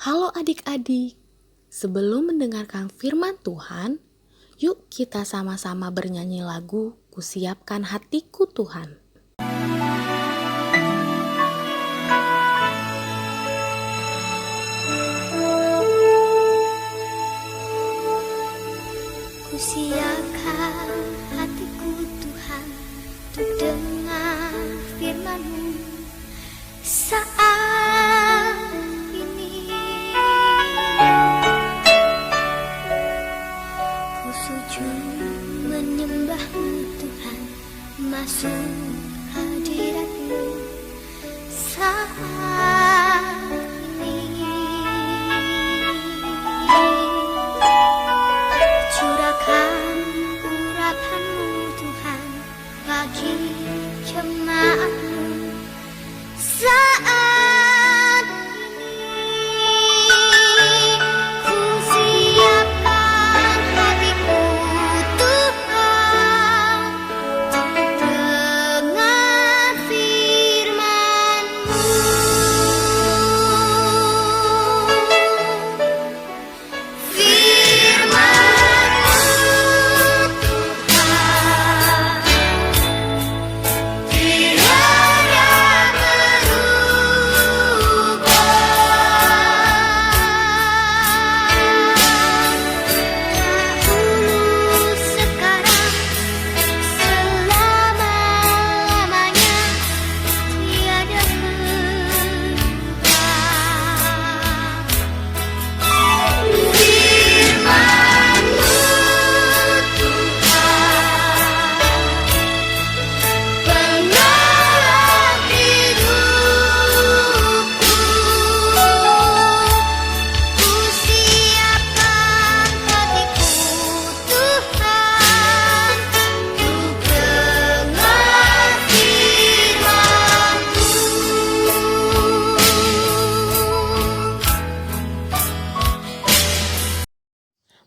Halo adik-adik, sebelum mendengarkan firman Tuhan, yuk kita sama-sama bernyanyi lagu Kusiapkan Hatiku Tuhan. Kusiapkan hatiku Tuhan untuk dengar firman-Mu saat ini. Ku sujud menyembah-Mu Tuhan, masuk hadirat-Mu saat ini. Curahkan urapan-Mu Tuhan bagi jemaat-Mu saat ini. Ku siapkan hatiku Tuhan untuk dengar firman-Mu.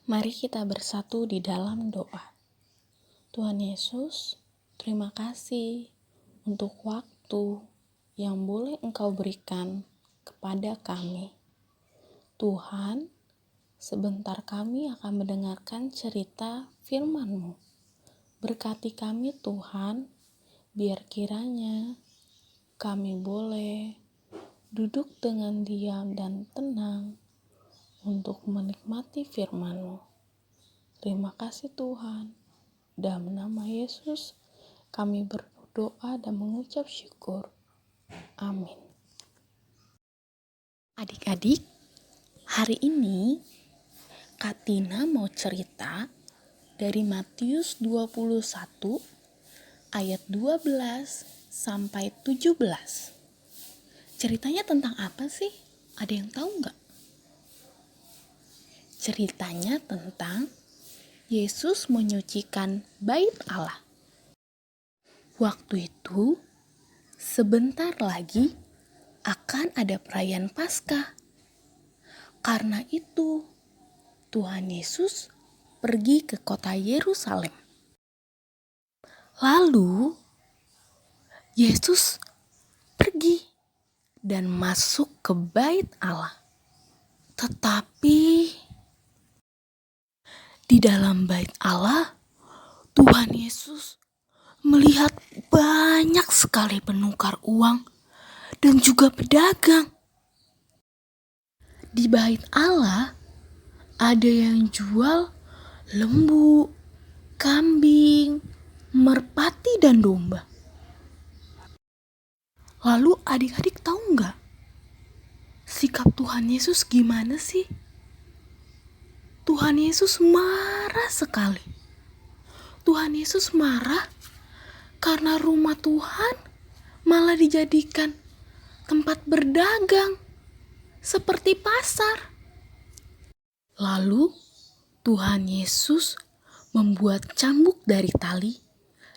Mari kita bersatu di dalam doa. Tuhan Yesus, terima kasih untuk waktu yang boleh Engkau berikan kepada kami. Tuhan, sebentar kami akan mendengarkan cerita firman-Mu. Berkati kami Tuhan, biar kiranya kami boleh duduk dengan diam dan tenang untuk menikmati firman-Mu. Terima kasih Tuhan. Dalam nama Yesus, kami berdoa dan mengucap syukur. Amin. Adik-adik, hari ini Kak Tina mau cerita dari Matius 21 ayat 12 sampai 17. Ceritanya tentang apa sih? Ada yang tahu nggak? Ceritanya tentang Yesus menyucikan bait Allah. Waktu itu, sebentar lagi akan ada perayaan Paskah. Karena itu, Tuhan Yesus pergi ke kota Yerusalem. Lalu, Yesus pergi dan masuk ke bait Allah. Tetapi di dalam bait Allah, Tuhan Yesus melihat banyak sekali penukar uang dan juga pedagang. Di bait Allah ada yang jual lembu, kambing, merpati, dan domba. Lalu adik-adik tahu nggak? Sikap Tuhan Yesus gimana sih? Tuhan Yesus marah sekali. Tuhan Yesus marah karena rumah Tuhan malah dijadikan tempat berdagang seperti pasar. Lalu Tuhan Yesus membuat cambuk dari tali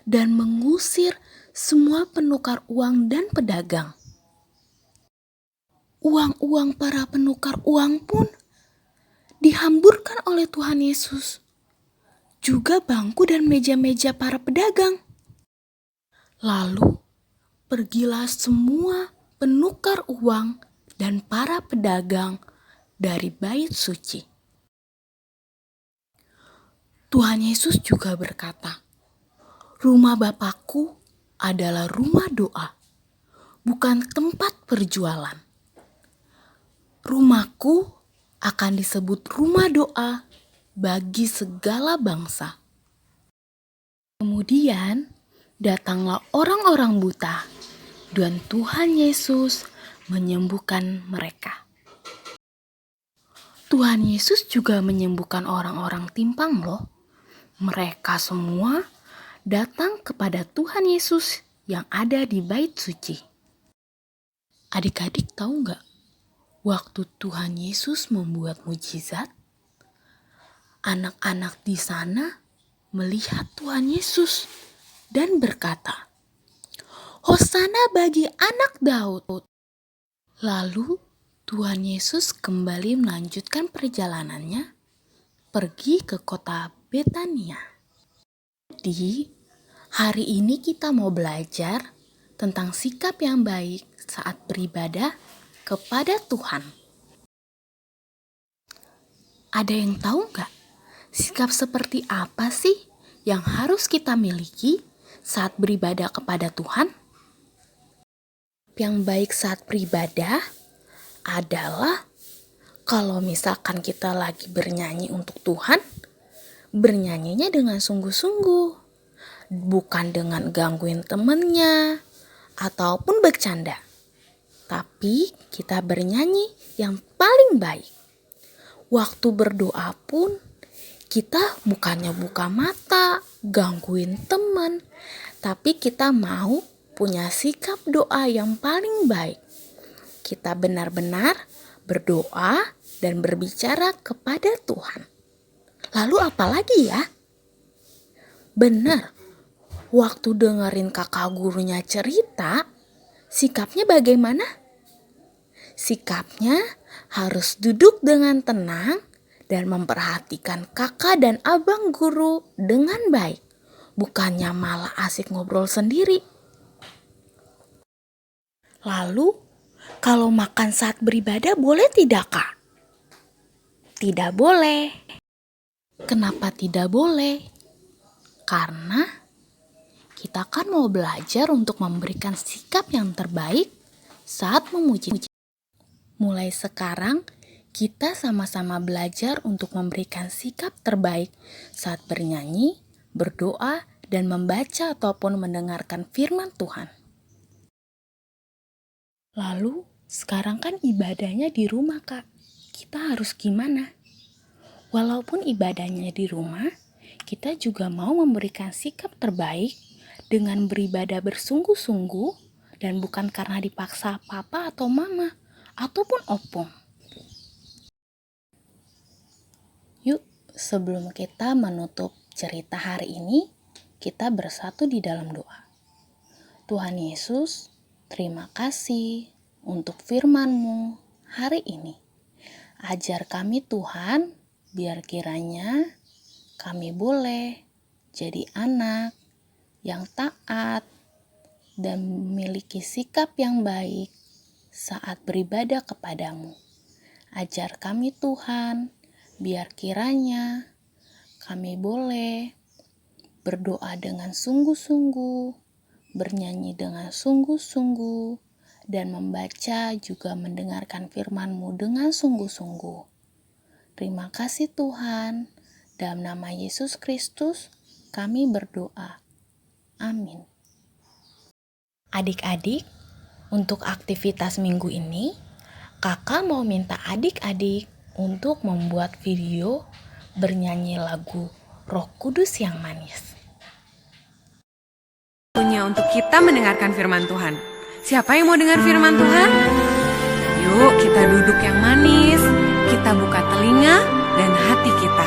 dan mengusir semua penukar uang dan pedagang. Uang-uang para penukar uang pun dihamburkan oleh Tuhan Yesus. Juga bangku dan meja-meja para pedagang. Lalu pergilah semua penukar uang dan para pedagang dari bait suci. Tuhan Yesus juga berkata, "Rumah Bapakku adalah rumah doa, bukan tempat perjualan. Rumahku akan disebut rumah doa bagi segala bangsa." Kemudian datanglah orang-orang buta dan Tuhan Yesus menyembuhkan mereka. Tuhan Yesus juga menyembuhkan orang-orang timpang loh. Mereka semua datang kepada Tuhan Yesus yang ada di bait suci. Adik-adik tahu nggak? Waktu Tuhan Yesus membuat mujizat, anak-anak di sana melihat Tuhan Yesus dan berkata, "Hosana bagi anak Daud." Lalu Tuhan Yesus kembali melanjutkan perjalanannya pergi ke kota Betania. Jadi, hari ini kita mau belajar tentang sikap yang baik saat beribadah kepada Tuhan. Ada yang tahu nggak? Sikap seperti apa sih yang harus kita miliki saat beribadah kepada Tuhan? Yang baik saat beribadah adalah kalau misalkan kita lagi bernyanyi untuk Tuhan, bernyanyinya dengan sungguh-sungguh, bukan dengan gangguin temennya ataupun bercanda. Tapi kita bernyanyi yang paling baik. Waktu berdoa pun kita bukannya buka mata, gangguin teman, tapi kita mau punya sikap doa yang paling baik. Kita benar-benar berdoa dan berbicara kepada Tuhan. Lalu apa lagi ya? Benar, waktu dengerin kakak gurunya cerita, sikapnya bagaimana? Sikapnya harus duduk dengan tenang dan memperhatikan kakak dan abang guru dengan baik. Bukannya malah asik ngobrol sendiri. Lalu, kalau makan saat beribadah boleh tidak, Kak? Tidak boleh. Kenapa tidak boleh? Karena kita kan mau belajar untuk memberikan sikap yang terbaik saat memuji. Mulai sekarang, kita sama-sama belajar untuk memberikan sikap terbaik saat bernyanyi, berdoa, dan membaca ataupun mendengarkan firman Tuhan. Lalu, sekarang kan ibadahnya di rumah, Kak. Kita harus gimana? Walaupun ibadahnya di rumah, kita juga mau memberikan sikap terbaik dengan beribadah bersungguh-sungguh dan bukan karena dipaksa papa atau mama ataupun opung. Yuk, sebelum kita menutup cerita hari ini, kita bersatu di dalam doa. Tuhan Yesus, terima kasih untuk firman-Mu hari ini. Ajar kami Tuhan, biar kiranya kami boleh jadi anak yang taat dan memiliki sikap yang baik saat beribadah kepadamu. Ajar kami Tuhan, biar kiranya kami boleh berdoa dengan sungguh-sungguh, bernyanyi dengan sungguh-sungguh, dan membaca juga mendengarkan firman-Mu dengan sungguh-sungguh. Terima kasih Tuhan, dalam nama Yesus Kristus kami berdoa. Amin. Adik-adik, untuk aktivitas minggu ini, kakak mau minta adik-adik untuk membuat video bernyanyi lagu Roh Kudus yang manis. Waktunya untuk kita mendengarkan firman Tuhan. Siapa yang mau dengar firman Tuhan? Yuk kita duduk yang manis, kita buka telinga dan hati kita.